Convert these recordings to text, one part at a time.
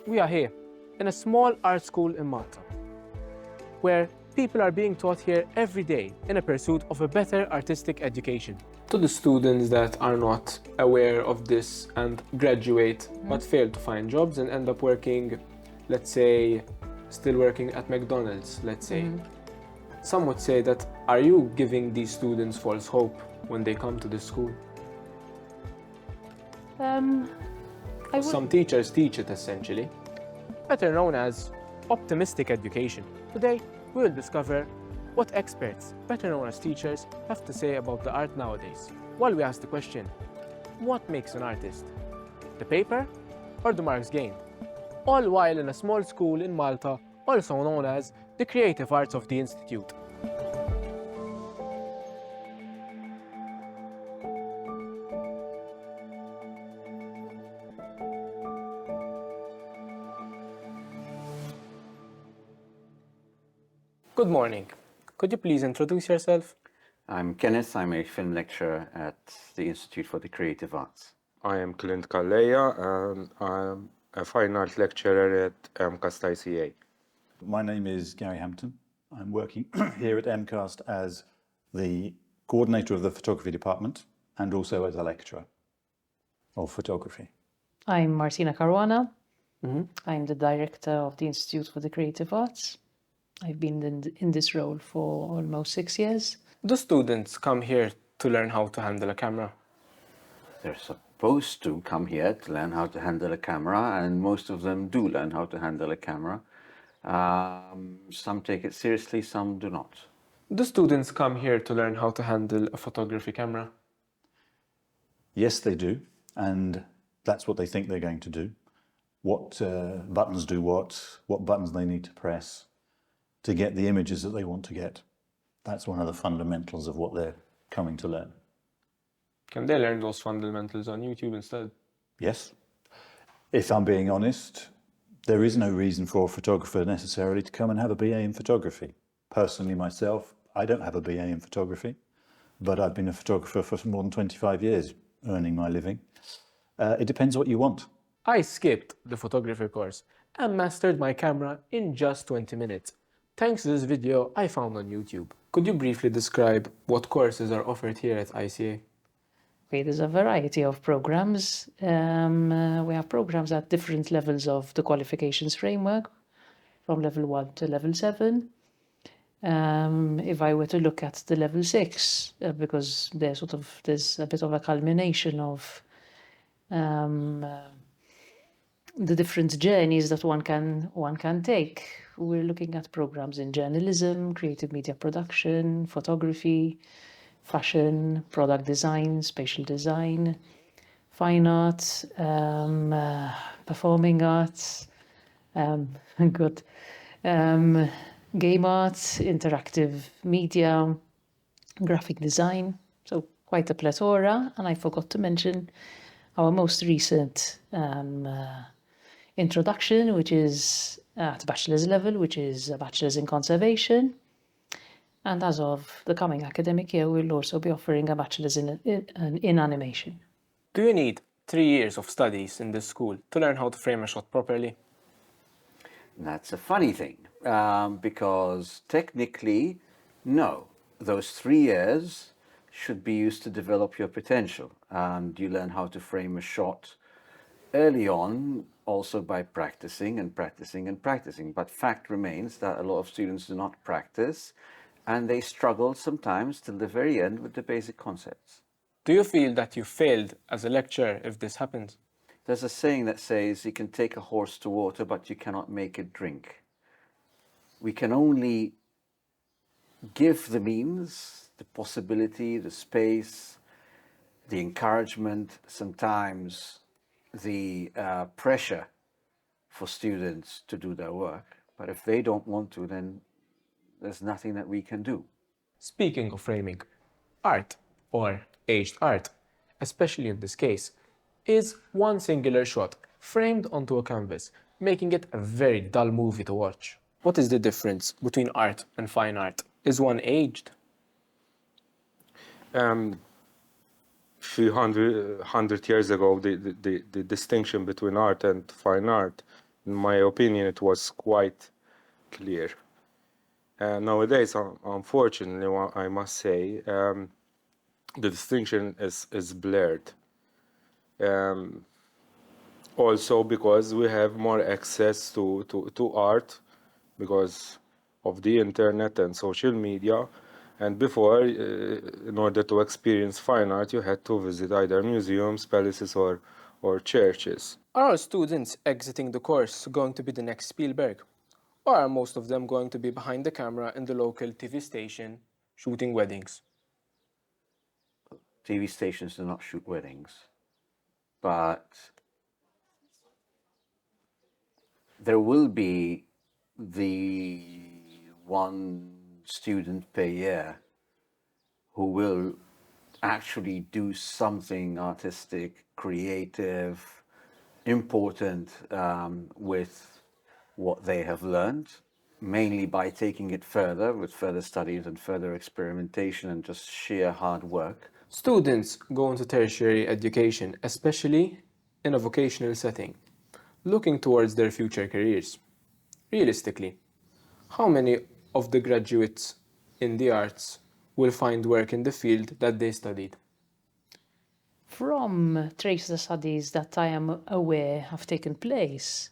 We are here in a small art school in Malta, where people are being taught here every day in a pursuit of a better artistic education. To the students that are not aware of this and graduate but fail to find jobs and end up working, let's say, still working at McDonald's, let's say. Some would say that, are you giving these students false hope when they come to this school? Some teachers teach it essentially, better known as optimistic education. Today, we will discover what experts, better known as teachers, have to say about the art nowadays. While we ask the question, what makes an artist? The paper or the marks gained? All while in a small school in Malta, also known as the Creative Arts of the Institute. Good morning. Could you please introduce yourself? I'm Kenneth. I'm a film lecturer at the Institute for the Creative Arts. I am Clint Calleja, and I'm a fine art lecturer at MCAST ICA. My name is Gary Hampton. I'm working here at MCAST as the coordinator of the photography department and also as a lecturer of photography. I'm Martina Caruana. I'm the director of the Institute for the Creative Arts. I've been in this role for almost 6 years. Do students come here to learn how to handle a camera? They're supposed to come here to learn how to handle a camera, and most of them do learn how to handle a camera. Some take it seriously, some do not. Do students come here to learn how to handle a photography camera? Yes, they do, and that's what they think they're going to do. What buttons do what buttons they need to press to get the images that they want to get. That's one of the fundamentals of what they're coming to learn. Can they learn those fundamentals on YouTube instead? Yes. If I'm being honest, there is no reason for a photographer necessarily to come and have a BA in photography. Personally myself, I don't have a BA in photography, but I've been a photographer for more than 25 years, earning my living. It depends what you want. I skipped the photography course and mastered my camera in just 20 minutes, thanks to this video I found on YouTube. Could you briefly describe what courses are offered here at ICA? Okay, there's a variety of programs. We have programs at different levels of the qualifications framework, from level 1 to level 7. If I were to look at the level 6, because there's a bit of a culmination of the different journeys that one can take. We're looking at programs in journalism, creative media production, photography, fashion, product design, spatial design, fine art, performing arts, game art, interactive media, graphic design. So quite a plethora. And I forgot to mention our most recent introduction, which is at bachelor's level, which is a bachelor's in conservation. And as of the coming academic year, we'll also be offering a bachelor's in animation. Do you need 3 years of studies in this school to learn how to frame a shot properly? That's a funny thing, because technically, no. Those 3 years should be used to develop your potential, and you learn how to frame a shot early on, also by practicing and practicing and practicing. But fact remains that a lot of students do not practice, and they struggle sometimes till the very end with the basic concepts. Do you feel that you failed as a lecturer if this happens? There's a saying that says you can take a horse to water, but you cannot make it drink. We can only give the means, the possibility, the space, the encouragement, sometimes the pressure for students to do their work. But if they don't want to, then there's nothing that we can do. Speaking of framing, art, or aged art, especially in this case, is one singular shot framed onto a canvas, making it a very dull movie to watch. What is the difference between art and fine art? Is one aged? Few hundred years ago, the distinction between art and fine art In my opinion, it was quite clear. Nowadays, unfortunately, I must say, the distinction is blurred. Also because we have more access to art because of the internet and social media. And before, in order to experience fine art, you had to visit either museums, palaces, or churches. Are our students exiting the course going to be the next Spielberg? Or are most of them going to be behind the camera in the local TV station shooting weddings? TV stations do not shoot weddings, but there will be the one student per year who will actually do something artistic, creative, important with what they have learned, mainly by taking it further with further studies and further experimentation and just sheer hard work. Students go into tertiary education, especially in a vocational setting, looking towards their future careers. Realistically, how many of the graduates in the arts will find work in the field that they studied? From trace studies that I am aware have taken place,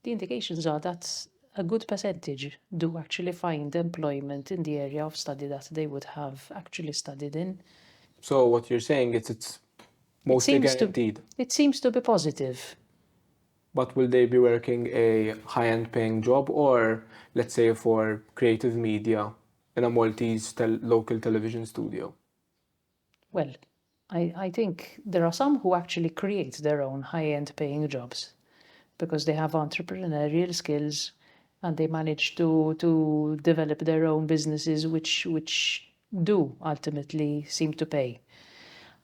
the indications are that a good percentage do actually find employment in the area of study that they would have actually studied in. So what you're saying is it's mostly guaranteed. It seems to be positive. But will they be working a high-end paying job or, let's say, for creative media in a Maltese local television studio? Well, I think there are some who actually create their own high-end paying jobs because they have entrepreneurial skills and they manage to develop their own businesses which do ultimately seem to pay.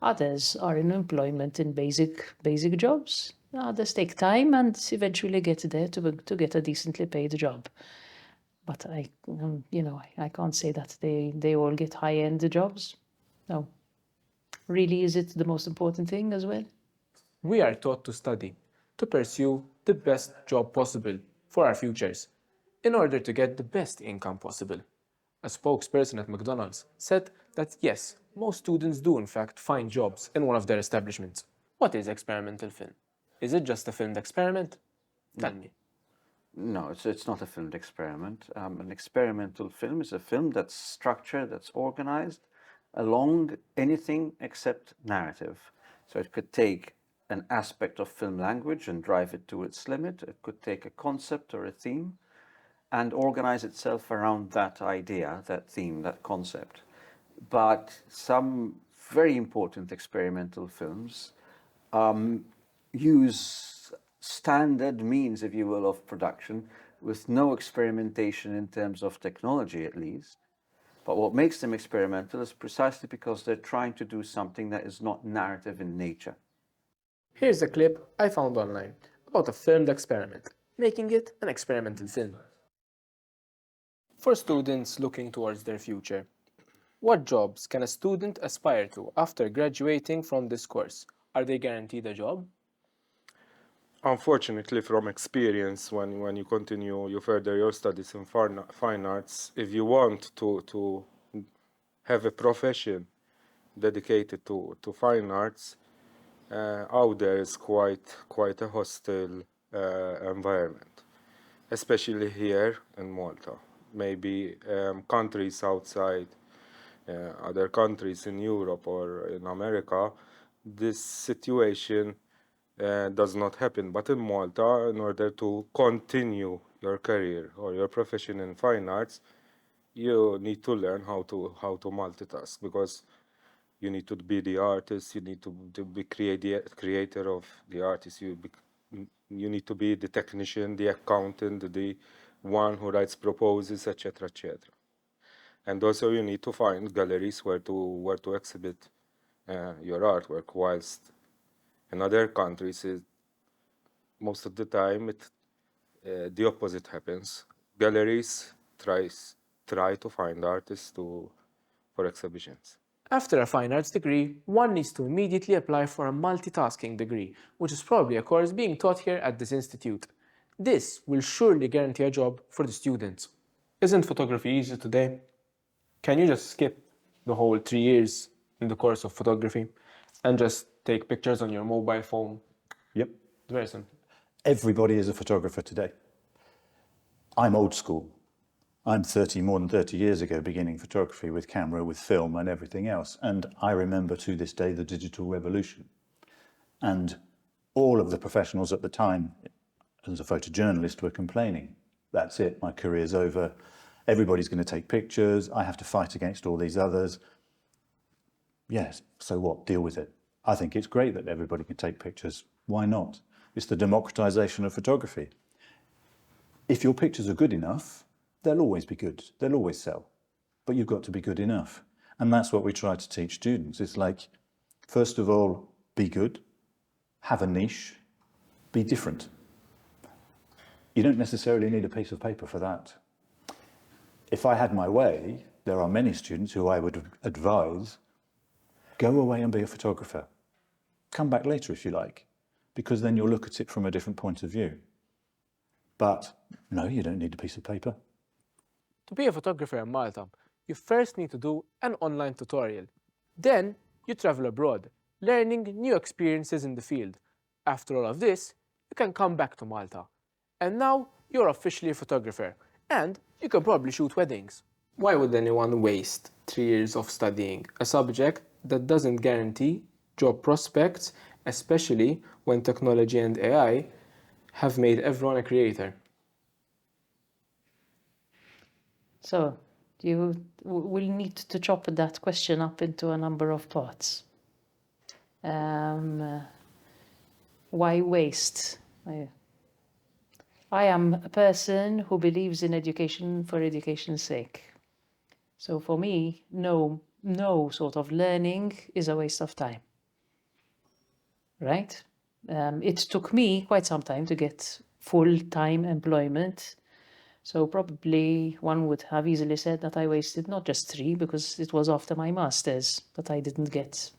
Others are in employment in basic jobs. Others take time and eventually get there to get a decently paid job. But I can't say that they all get high-end jobs. No. Really, is it the most important thing as well? We are taught to study, to pursue the best job possible for our futures, in order to get the best income possible. A spokesperson at McDonald's said that yes, most students do in fact find jobs in one of their establishments. What is experimental film? Is it just a filmed experiment? Tell me. No, it's not a filmed experiment. An experimental film is a film that's structured, that's organized along anything except narrative. So it could take an aspect of film language and drive it to its limit. It could take a concept or a theme and organize itself around that idea, that theme, that concept. But some very important experimental films use standard means, if you will, of production with no experimentation in terms of technology, at least. But what makes them experimental is precisely because they're trying to do something that is not narrative in nature. Here's a clip I found online about a filmed experiment, making it an experimental film. For students looking towards their future, what jobs can a student aspire to after graduating from this course? Are they guaranteed a job? Unfortunately, from experience, when you continue, you further your studies in fine arts, if you want to have a profession dedicated to fine arts, out there is quite a hostile environment, especially here in Malta. Maybe countries outside, other countries in Europe or in America, this situation does not happen. But in Malta, in order to continue your career or your profession in fine arts, you need to learn how to multitask, because you need to be the artist, you need to be creator of the artist, you need to be the technician, the accountant, the one who writes proposals, etc., etc. And also you need to find galleries where to exhibit your artwork, whilst in other countries, most of the time, the opposite happens. Galleries try to find artists for exhibitions. After a fine arts degree, one needs to immediately apply for a multitasking degree, which is probably a course being taught here at this institute. This will surely guarantee a job for the students. Isn't photography easy today? Can you just skip the whole 3 years in the course of photography and just take pictures on your mobile phone? Yep. It's very simple. Everybody is a photographer today. I'm old school. I'm more than 30 years ago beginning photography with camera, with film and everything else. And I remember to this day the digital revolution. And all of the professionals at the time, as a photojournalist, were complaining. That's it, my career's over. Everybody's going to take pictures. I have to fight against all these others. Yes, so what? Deal with it. I think it's great that everybody can take pictures. Why not? It's the democratization of photography. If your pictures are good enough, they'll always be good. They'll always sell. But you've got to be good enough. And that's what we try to teach students. It's like, first of all, be good, have a niche, be different. You don't necessarily need a piece of paper for that. If I had my way, there are many students who I would advise, go away and be a photographer. Come back later if you like, because then you'll look at it from a different point of view. But no, you don't need a piece of paper. To be a photographer in Malta, you first need to do an online tutorial. Then you travel abroad, learning new experiences in the field. After all of this, you can come back to Malta. And now you're officially a photographer, and you can probably shoot weddings. Why would anyone waste 3 years of studying a subject that doesn't guarantee job prospects, especially when technology and AI have made everyone a creator? So you will need to chop that question up into a number of parts. Why waste? I am a person who believes in education for education's sake. So for me, no sort of learning is a waste of time. Right? It took me quite some time to get full-time employment. So probably one would have easily said that I wasted not just 3, because it was after my master's that I didn't get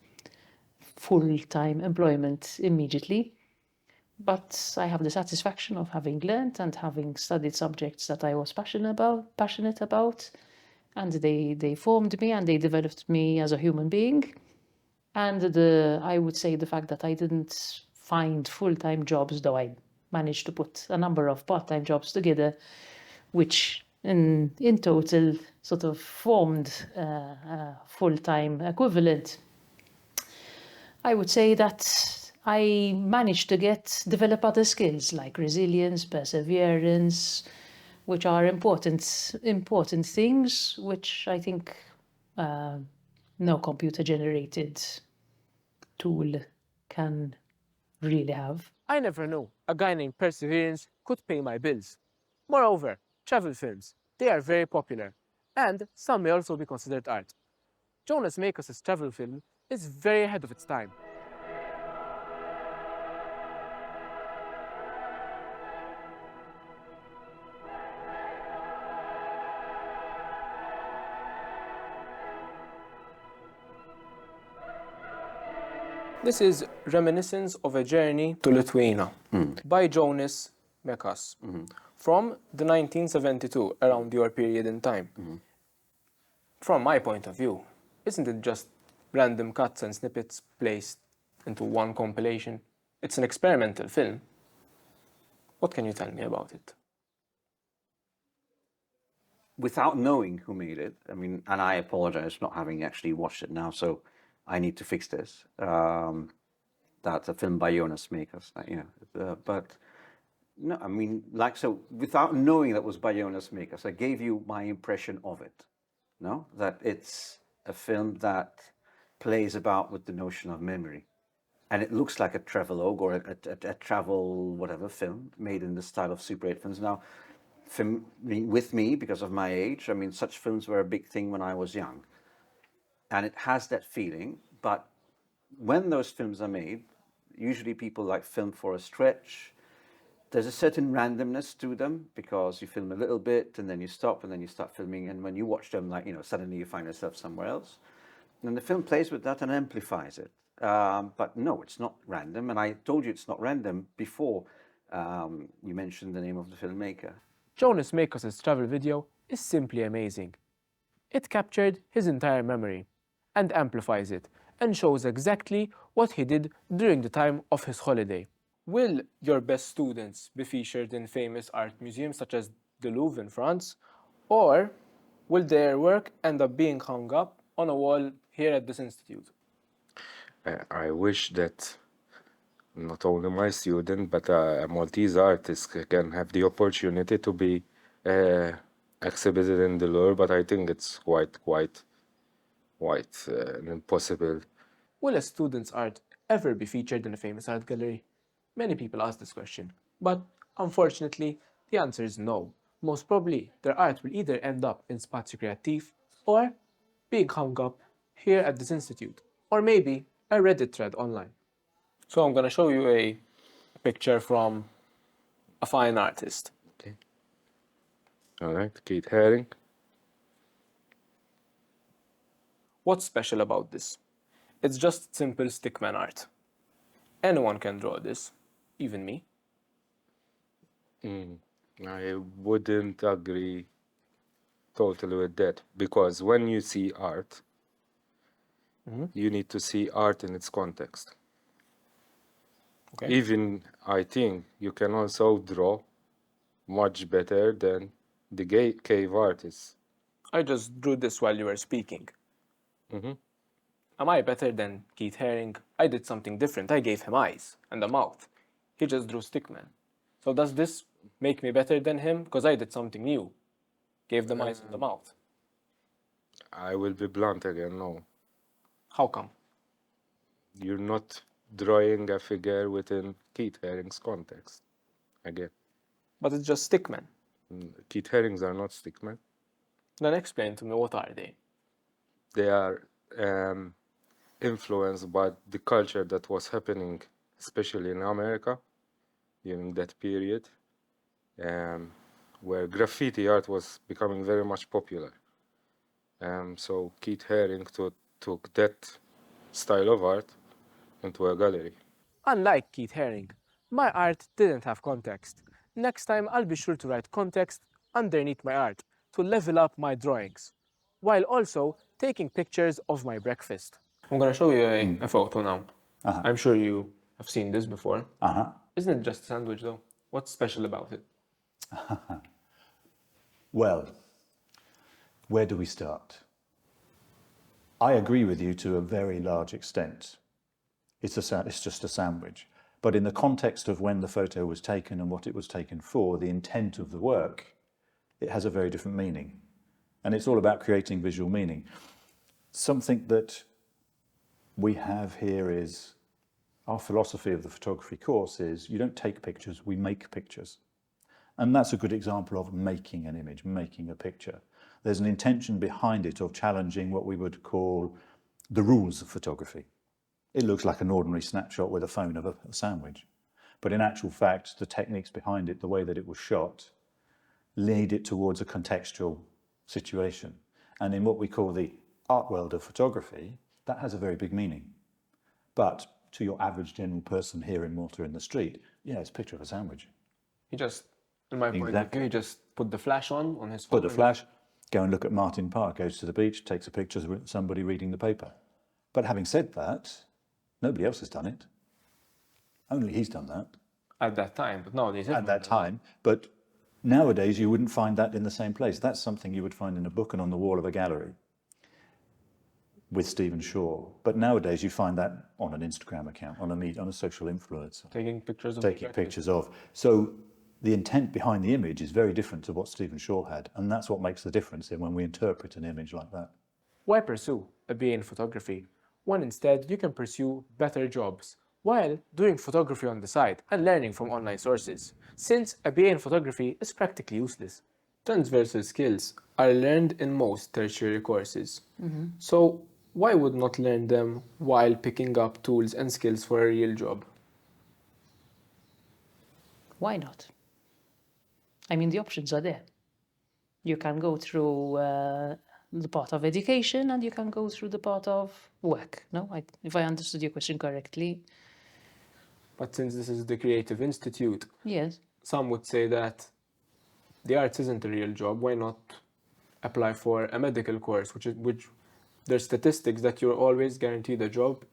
full-time employment immediately. But I have the satisfaction of having learned and having studied subjects that I was passionate about, and they formed me and they developed me as a human being. And I would say the fact that I didn't find full-time jobs, though I managed to put a number of part-time jobs together, which in total sort of formed a full-time equivalent. I would say that I managed to develop other skills like resilience, perseverance, which are important things, which I think no computer-generated tool can really have. I never knew a guy named Perseverance could pay my bills. Moreover, travel films, they are very popular, and some may also be considered art. Jonas Makers' travel film is very ahead of its time. This is Reminiscence of a Journey to Lithuania by Jonas Mekas from the 1972, around your period in time. From my point of view, isn't it just random cuts and snippets placed into one compilation? It's an experimental film. What can you tell me about it? Without knowing who made it, I mean, and I apologize for not having actually watched it now, so I need to fix this. That's a film by Jonas Makers, but no, I mean, so without knowing that was by Jonas Makers, I gave you my impression of it. No, that it's a film that plays about with the notion of memory, and it looks like a travelogue or a travel whatever film made in the style of Super 8 films. Now, with me, because of my age, I mean, such films were a big thing when I was young. And it has that feeling, but when those films are made, usually people like film for a stretch. There's a certain randomness to them because you film a little bit and then you stop and then you start filming. And when you watch them, suddenly you find yourself somewhere else. And the film plays with that and amplifies it. But no, it's not random. And I told you it's not random before You mentioned the name of the filmmaker. Jonas Makos' travel video is simply amazing. It captured his entire memory and amplifies it and shows exactly what he did during the time of his holiday. Will your best students be featured in famous art museums such as the Louvre in France, or will their work end up being hung up on a wall here at this institute? I wish that not only my student, but a Maltese artist can have the opportunity to be exhibited in the Louvre, but I think it's quite impossible. Will a student's art ever be featured in a famous art gallery? Many people ask this question, but unfortunately, the answer is no. Most probably, their art will either end up in Spazio Creatif or being hung up here at this institute, or maybe a Reddit thread online. So I'm going to show you a picture from a fine artist. All right, Keith Haring. What's special about this? It's just simple stickman art. Anyone can draw this, even me. I wouldn't agree totally with that, because when you see art, you need to see art in its context. Okay. Even I think you can also draw much better than the cave artists. I just drew this while you were speaking. Am I better than Keith Haring? I did something different. I gave him eyes and a mouth. He just drew stickman. So does this make me better than him? Because I did something new. Gave them eyes and the mouth. I will be blunt again, no. How come? You're not drawing a figure within Keith Haring's context. Again, But it's just stickman. Keith Harings are not stickmen. Then explain to me, what are they? They are influenced by the culture that was happening, especially in America during that period, where graffiti art was becoming very much popular. So Keith Haring took that style of art into a gallery. Unlike Keith Haring, my art didn't have context. Next time, I'll be sure to write context underneath my art to level up my drawings, while also taking pictures of my breakfast. I'm gonna show you a photo now. I'm sure you have seen this before. Isn't it just a sandwich though? What's special about it? Well, where do we start? I agree with you to a very large extent. It's just a sandwich. But in the context of when the photo was taken and what it was taken for, the intent of the work, it has a very different meaning. And it's all about creating visual meaning. Something that we have here is, our philosophy of the photography course is, you don't take pictures, we make pictures. And that's a good example of making an image, making a picture. There's an intention behind it of challenging what we would call the rules of photography. It looks like an ordinary snapshot with a phone of a sandwich. But in actual fact, the techniques behind it, the way that it was shot, lead it towards a contextual situation. And in what we call the art world of photography, that has a very big meaning. But to your average general person here in Malta in the street, yeah, it's a picture of a sandwich. He just, in my point of Exactly. view, he just put the flash on his Put phone. the flash, go and look at Martin Park, goes to the beach, takes a picture of somebody reading the paper. But having said that, nobody else has done it. Only he's done that At that time, but nowadays at that time. But nowadays you wouldn't find that in the same place. That's something you would find in a book and on the wall of a gallery with Stephen Shaw. But nowadays you find that on an Instagram account, on a social influencer, taking pictures of taking objectives. pictures of. So the intent behind the image is very different to what Stephen Shaw had. And that's what makes the difference in when we interpret an image like that. Why pursue a BA in photography when instead you can pursue better jobs while doing photography on the side and learning from online sources, since a BA in photography is practically useless? Transversal skills are learned in most tertiary courses. So why would not learn them while picking up tools and skills for a real job? Why not? I mean, the options are there. You can go through the part of education and you can go through the part of work. No, if I understood your question correctly, But since this is the Creative Institute, Yes. some would say that the arts isn't a real job. Why not apply for a medical course, which there's statistics that you're always guaranteed a job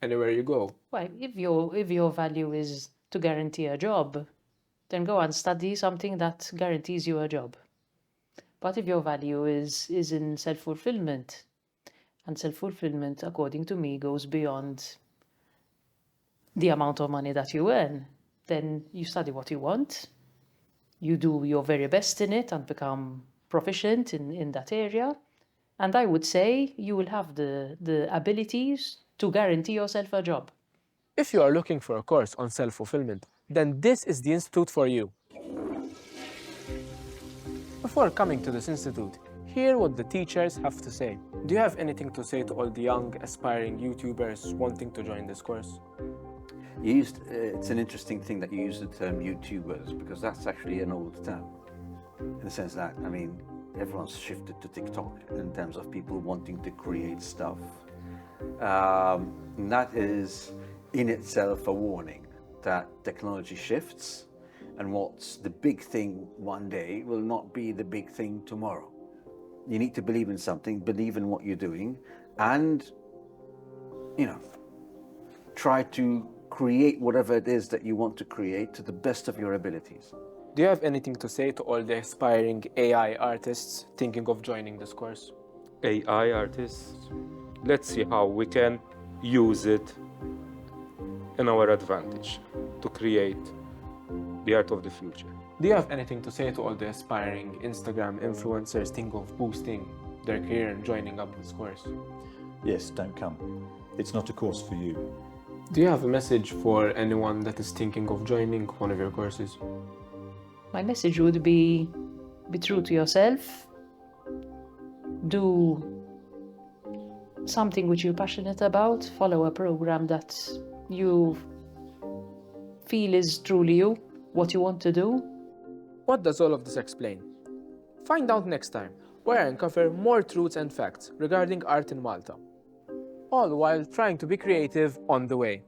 anywhere you go. Well, if your value is to guarantee a job, then go and study something that guarantees you a job. But if your value is in self-fulfillment, and self-fulfillment, according to me, goes beyond the amount of money that you earn, then you study what you want, you do your very best in it and become proficient in that area, and I would say you will have the abilities to guarantee yourself a job. If you are looking for a course on self-fulfillment, then this is the institute for you. Before coming to this institute, hear what the teachers have to say. Do you have anything to say to all the young, aspiring YouTubers wanting to join this course? It's an interesting thing that you use the term YouTubers, because that's actually an old term. In the sense that, I mean, everyone's shifted to TikTok in terms of people wanting to create stuff. And that is in itself a warning that technology shifts, and what's the big thing one day will not be the big thing tomorrow. You need to believe in something, believe in what you're doing, and, you know, try to create whatever it is that you want to create to the best of your abilities. Do you have anything to say to all the aspiring AI artists thinking of joining this course? AI artists, let's see how we can use it in our advantage to create the art of the future. Do you have anything to say to all the aspiring Instagram influencers thinking of boosting their career and joining up this course? Yes, don't come. It's not a course for you. Do you have a message for anyone that is thinking of joining one of your courses? My message would be true to yourself, do something which you're passionate about, follow a program that you feel is truly you, what you want to do. What does all of this explain? Find out next time, where I uncover more truths and facts regarding art in Malta, all while trying to be creative on the way.